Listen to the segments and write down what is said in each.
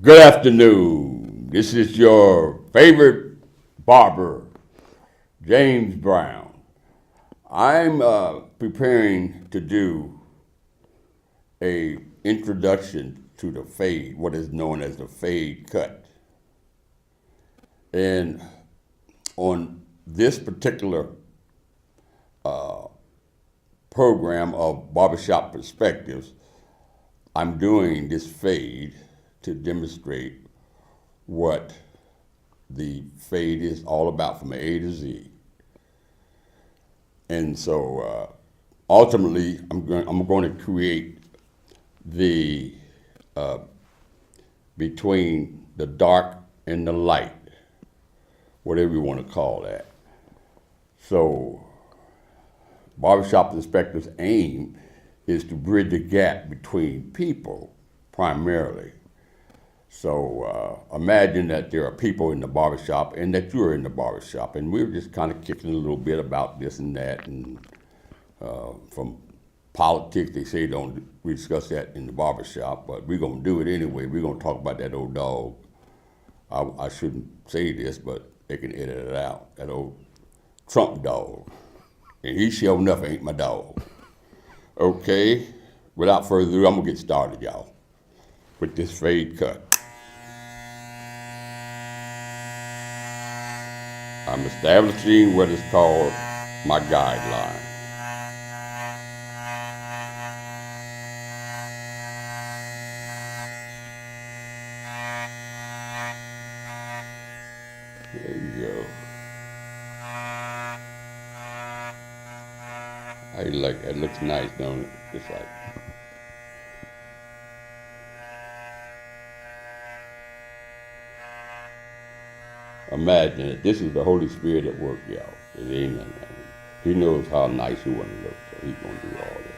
Good afternoon. This is your favorite barber, James Brown. I'm preparing to do a introduction to the fade, what is known as the fade cut. And on this particular program of Barbershop Perspectives, I'm doing this fade to demonstrate what the fade is all about from A to Z. And so ultimately, I'm going to create the between the dark and the light, whatever you want to call that. So Barbershop Perspectives' aim is to bridge the gap between people primarily. So imagine that there are people in the barbershop and that you're in the barbershop, and we're just kind of kicking a little bit about this and that. And from politics, they say don't we discuss that in the barbershop, but we're going to do it anyway. We're going to talk about that old dog. I shouldn't say this, but they can edit it out. That old Trump dog. And he sure enough ain't my dog. Okay, without further ado, I'm going to get started, y'all, with this fade cut. I'm establishing what is called my guideline. There you go. I like that. Looks nice, don't it? Just like. Imagine it. This is the Holy Spirit at work, y'all. It ain't nothing. He knows how nice you want to look, so he's gonna do all that.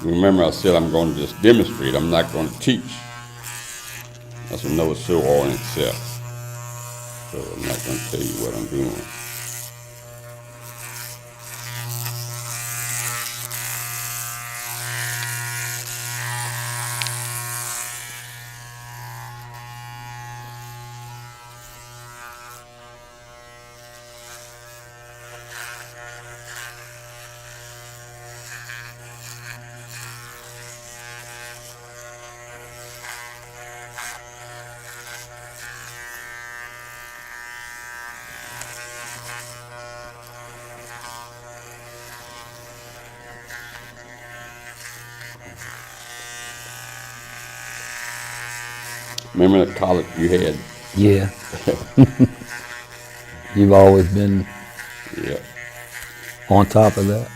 Remember, I said I'm going to just demonstrate. I'm not going to teach. That's another show all in itself. So I'm not going to tell you what I'm doing. Remember the collar you had? Yeah. You've always been Yeah. on top of that.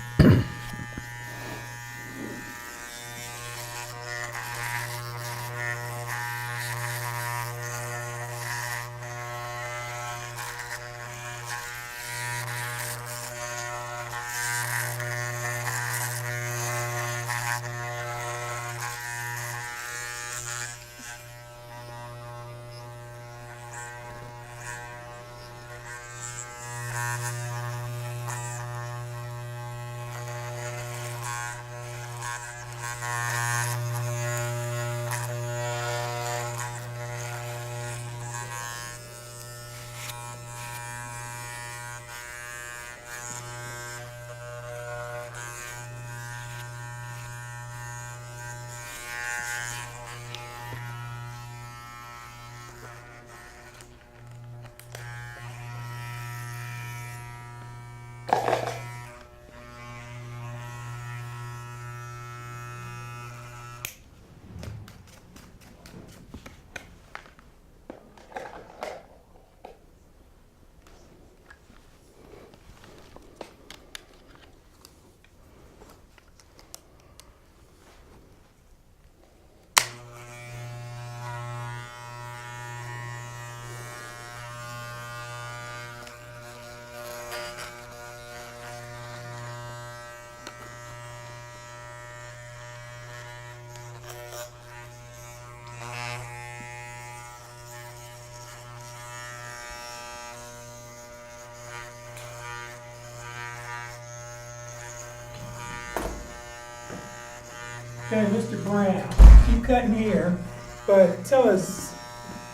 Okay, Mr. Brown, keep cutting hair, but tell us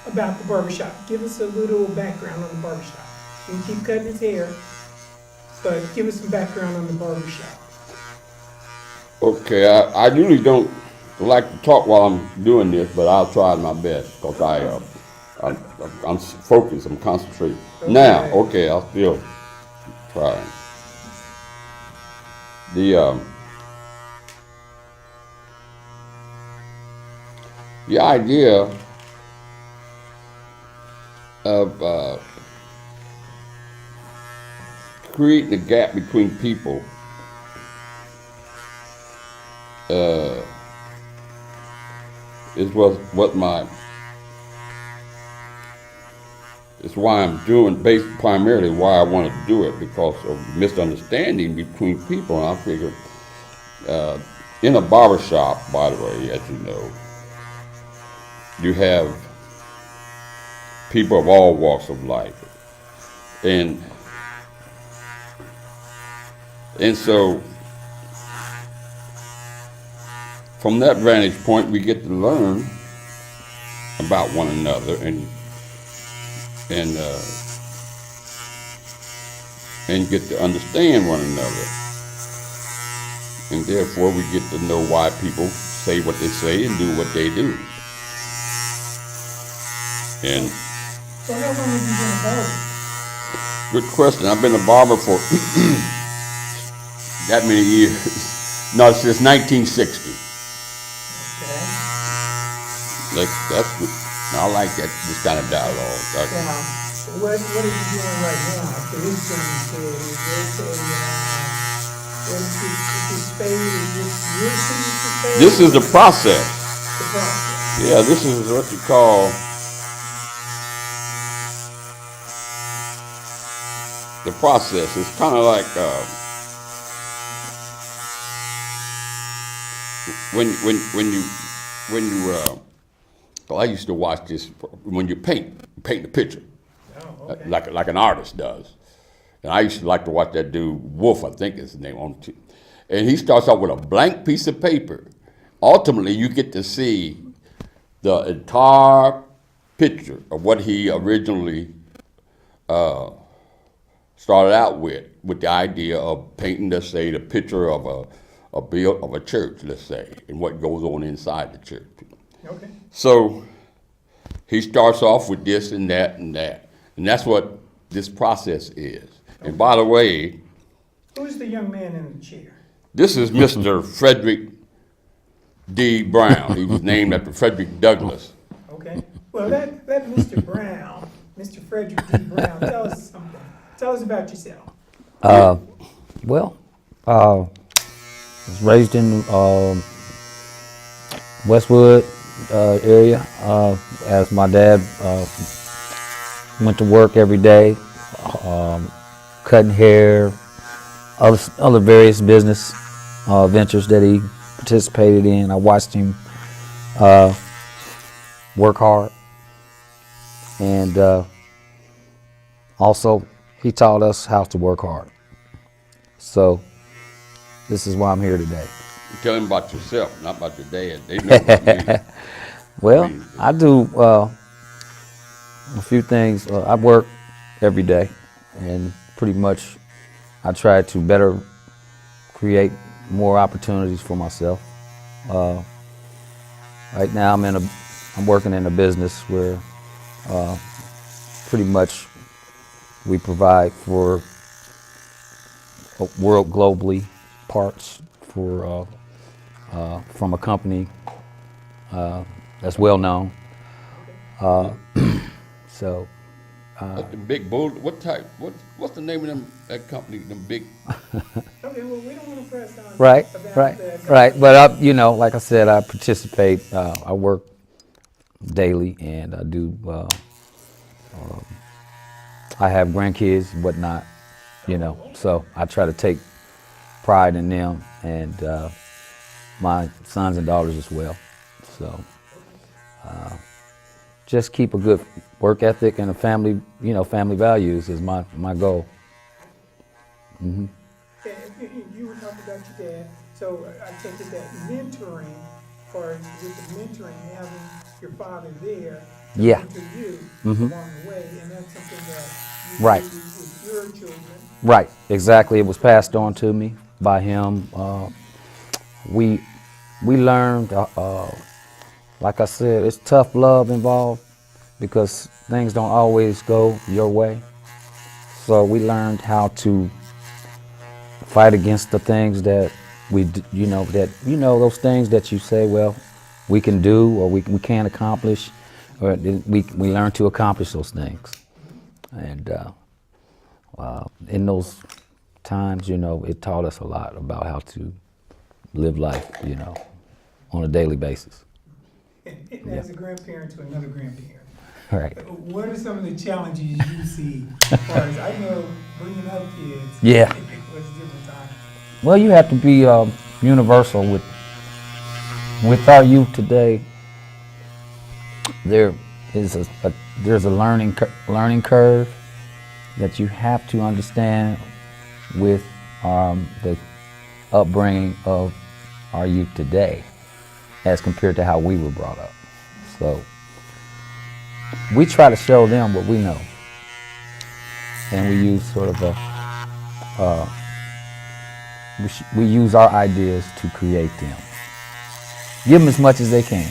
about the barbershop. Give us a little background on the barbershop. You can keep cutting his hair, but give us some background on the barbershop. Okay, I usually don't like to talk while I'm doing this, but I'll try my best because I'm focused, I'm concentrating. Okay. Now, okay, I'll still try. The idea of creating a gap between people is it's why I'm doing, based primarily why I wanted to do it, because of misunderstanding between people. And I figured, in a barbershop, by the way, as you know, you have people of all walks of life. And so from that vantage point, we get to learn about one another and get to understand one another. And therefore we get to know why people say what they say and do what they do. And So how long have you been a barber? good question. I've been a barber for that many years. No, since 1960. Okay. That's good. I like this kind of dialogue. Now, what are you doing right now? So this gentleman said, what is this spade? Is this your signature spade? This is the process. The process. Yeah, this is what you call the process. It's kind of like when you well, I used to watch this when you paint the picture, Oh, okay. like an artist does. And I used to like to watch that dude Wolf, I think is his name, and he starts out with a blank piece of paper. Ultimately, you get to see the entire picture of what he originally started out with the idea of painting, let's say, the picture of a church, let's say, and what goes on inside the church. Okay. So he starts off with this and that and that, and that's what this process is. And by the way, Who's the young man in the chair? this is Mr. Frederick D. Brown. He was named after Frederick Douglass. Okay. Well, that Mr. Brown, Mr. Frederick D. Brown, tell us something. Tell us about yourself. Well, I was raised in Westwood area, as my dad went to work every day, cutting hair, other various business ventures that he participated in. I watched him work hard, and also he taught us how to work hard. So this is why I'm here today. Tell him about yourself, not about your dad. They know about me. Well, I do a few things. I work every day, and pretty much I try to better create more opportunities for myself. Right now, I'm working in a business where pretty much we provide for world globally parts for from a company that's well known. So. But the big bull. What type? What's the name of them? That company? Them big. Okay, well, we don't want to press on. Right, about right, that. right. But like I said, I participate. I work daily, and I do. I have grandkids and whatnot, so I try to take pride in them and my sons and daughters as well. So just keep a good work ethic and a family, family values is my goal. Okay, you were talking about your dad. So I take it that mentoring, or with the mentoring, having your father there to Yeah. mentor you Mhm. along the way, and that's something that you Right. do with your children. Right, exactly. It was passed on to me by him. We we learned, like I said, it's tough love involved because things don't always go your way. So we learned how to fight against the things that those things that you say, well, we can do or we can't accomplish, or we learn to accomplish those things. And in those times, it taught us a lot about how to live life, on a daily basis. And Yeah. as a grandparent to another grandparent, Right. what are some of the challenges you see as far as, I know, bringing up kids Yeah. was different times. Well, you have to be universal with our youth today. There is there's a learning curve that you have to understand with the upbringing of our youth today as compared to how we were brought up. So we try to show them what we know, and we use sort of we use our ideas to create them. Give them as much as they can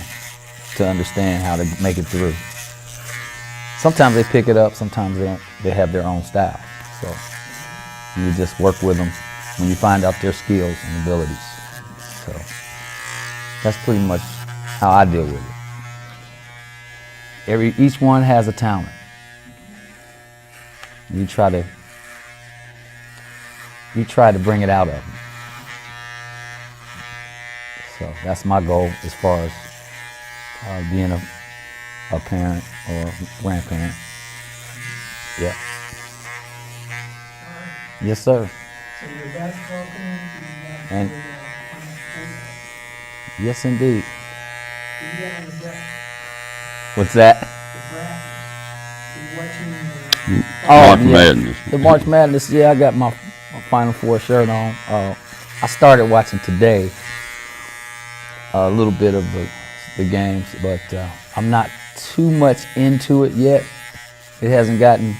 to understand how to make it through. Sometimes they pick it up, sometimes they don't. They have their own style. So you just work with them when you find out their skills and abilities. So that's pretty much how I deal with it. Each one has a talent. You try to bring it out of them. So that's my goal as far as being a parent or grandparent. Yeah. Yes, sir. So you're a basketball fan, you And got on the sports. yes, indeed. You got on the bracket, What's that? the bracket. You watching March yeah. Madness. The March Madness. Yeah, I got my Final Four shirt on. I started watching today a little bit of the games, but I'm not too much into it yet. It hasn't gotten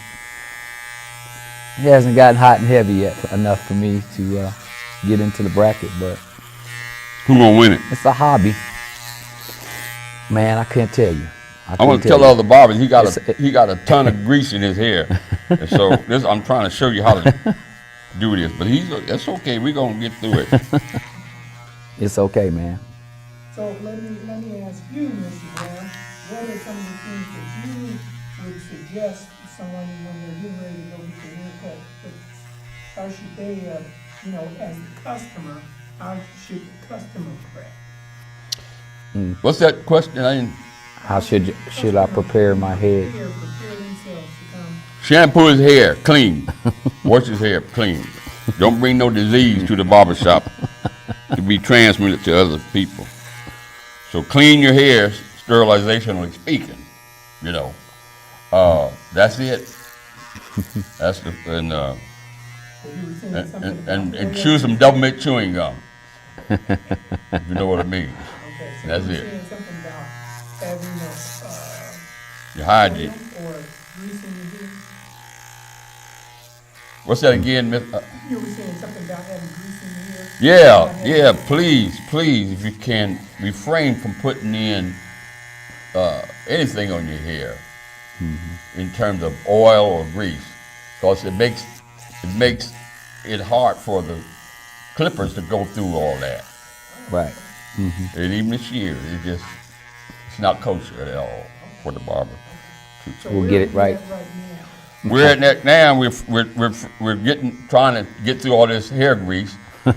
hot and heavy yet enough for me to get into the bracket, but Who gonna win it? it's a hobby. Man, I can't tell you. I want to tell other barbers he got a ton of grease in his hair, and so I'm trying to show you how to do this. But that's okay. We're gonna get through it. It's okay, man. So let me ask you, Mr. Brown, what are some of the things that you would suggest to someone when they're getting ready to go get their haircut? How should they, as the customer, how should the customer prep? What's that question? I didn't. How should I prepare my head? Prepare themselves to come. Shampoo his hair clean. Wash his hair clean. Don't bring no disease to the barbershop to be transmitted to other people. So clean your hair, sterilizationally speaking. That's it. That's the So you were saying something and chew some double mint chewing gum. If you know what I mean. Okay, so That's you were it. saying something about having Your hygiene. oil or grease in your hair. What's that again, Miss? You were saying something about having grease in your hair. Yeah. Please, if you can, refrain from putting in anything on your hair in terms of oil or grease, because it makes it hard for the clippers to go through all that. Right. And even the shears, it's not kosher at all for the barber. So We'll where get are it we right. at now? We're at that now. We're trying to get through all this hair grease,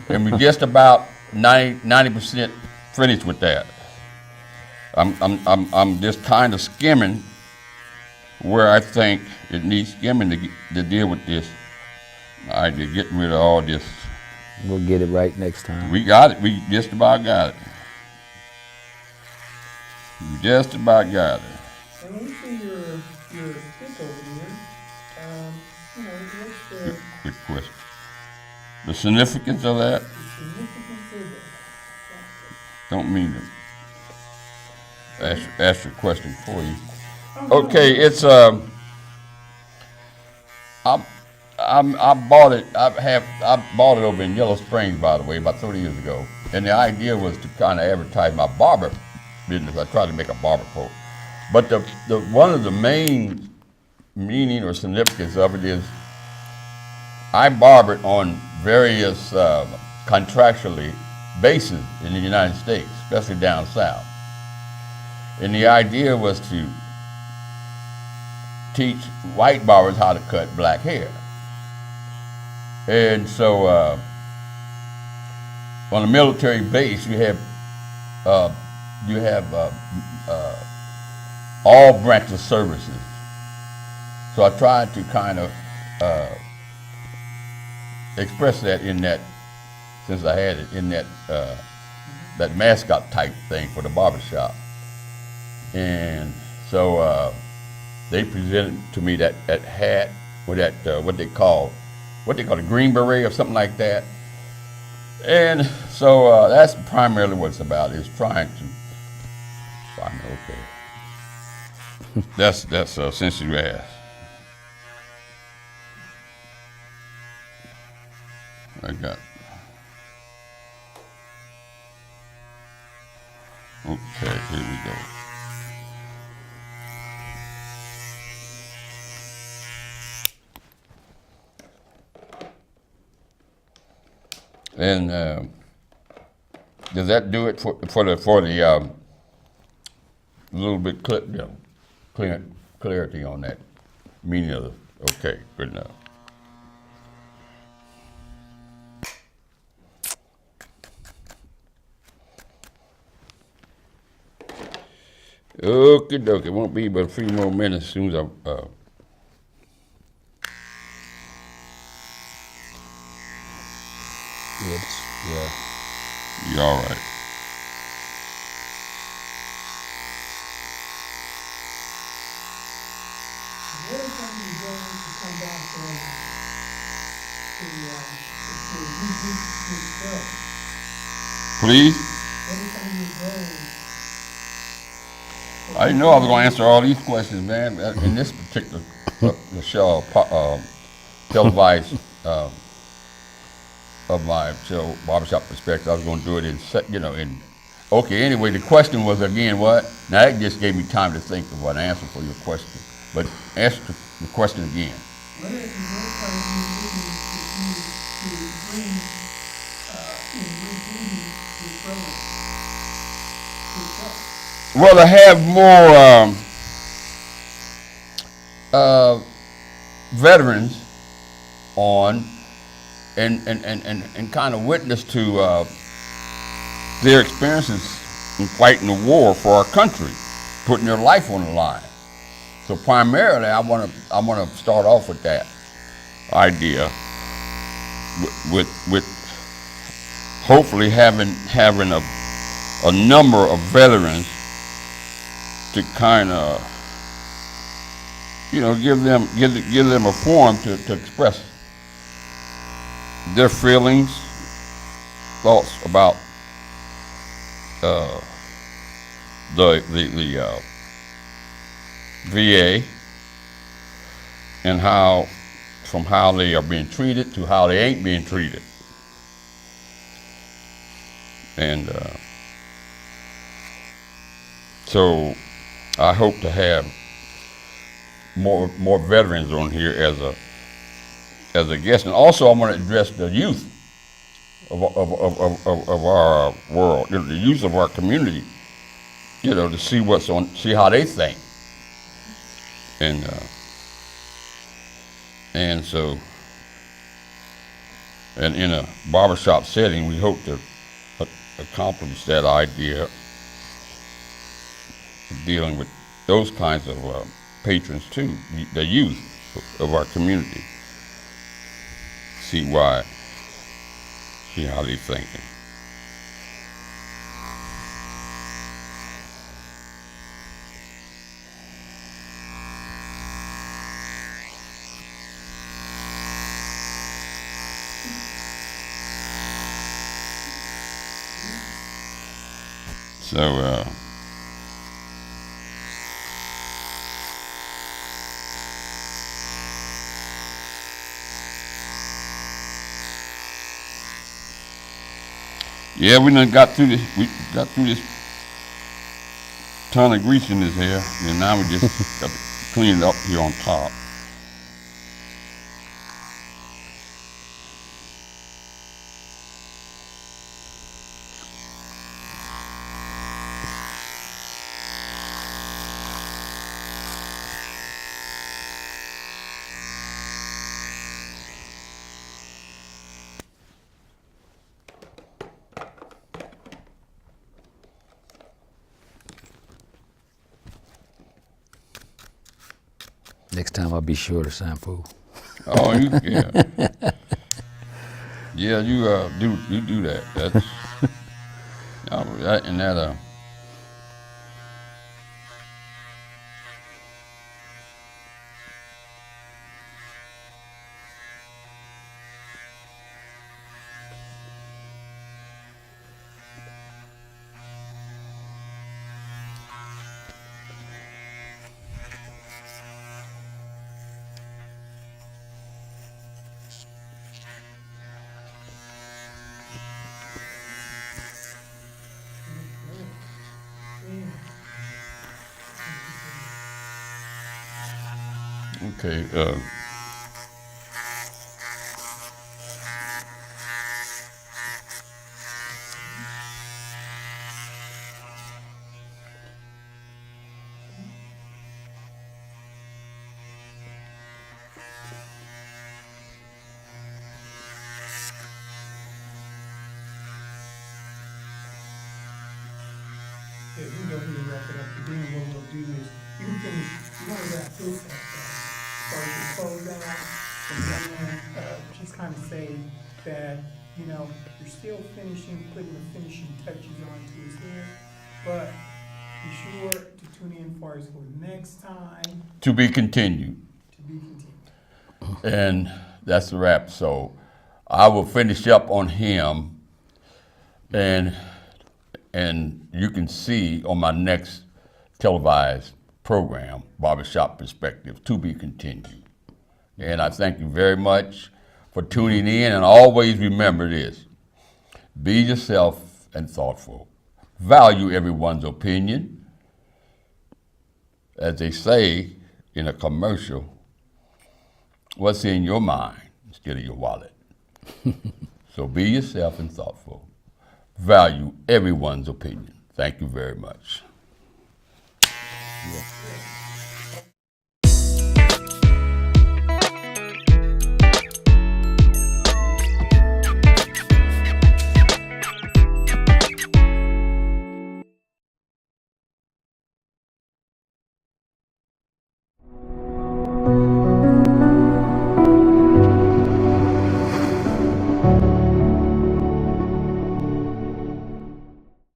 and we're just about 90% finished with that. I'm just kind of skimming where I think it needs skimming to deal with this. All right, they're getting rid of all this. We'll get it right next time. We got it. We just about got it. We just about got it. And when you see your stick over there, what's Good question. The significance of that? the significance Don't mean to ask your question for you. Okay, it's I bought it. I bought it over in Yellow Springs, by the way, about 30 years ago. And the idea was to kind of advertise my barber business. I tried to make a barber quote. But the one of the main meaning or significance of it is I barbered on various contractually bases in the United States, especially down south. And the idea was to teach white barbers how to cut black hair. And so on a military base, you have all branches of services. So I tried to kind of express that in that, since I had it in that that mascot type thing for the barbershop. And so they presented to me that hat or that what they call a green beret or something like that. And so that's primarily what it's about, is trying to find, okay. That's since you asked. I got. Okay, here we go. And does that do it for the little bit clarity on that meaning of the, okay, good enough. Okie dokie, won't be but a few more minutes as soon as I Yeah. you're all right. What if I'm going to come back and to reboot this show? Please? What if I'm going? I didn't know I was going to answer all these questions, man. In this particular the show, televised of my show, Barbershop Perspective, I was going to do it in. Okay, anyway, the question was again what? Now that just gave me time to think of an answer for your question. But ask the question again. What if I'm rebooting to bring in rebooting this program? This show? Well, to have more veterans on and kind of witness to their experiences in fighting the war for our country, putting their life on the line. So primarily, I want to start off with that idea, with hopefully having a number of veterans to kind of, give them a forum to express their feelings, thoughts about the VA and from how they are being treated to how they ain't being treated. And so I hope to have more veterans on here as a guest, and also I want to address the youth of our world, the youth of our community, to see how they think, and so, and in a barbershop setting, we hope to accomplish that idea of dealing with those kinds of patrons too, the youth of our community. See how they're thinking. So, yeah, we done got through this. We got through this ton of grease in this hair, and now we just got to clean it up here on top. Next time I'll be sure to shampoo. Oh, yeah, yeah. You do that. That's that and that. Okay. Yeah, we can go ahead and wrap it up, but then what we'll do is, you can finish, you wanna wrap this up, start to close out, and then, just kind of say that, you know, you're still finishing, putting the finishing touches onto his hair, but be sure to tune in for us for next time, To be continued. to be continued. And that's the wrap. So I will finish up on him, and you can see on my next televised program, Barbershop Perspective, to be continued. And I thank you very much for tuning in, and always remember this: be yourself and thoughtful. Value everyone's opinion. As they say in a commercial, what's in your mind instead of your wallet. So be yourself and thoughtful. Value everyone's opinion. Thank you very much. Yeah.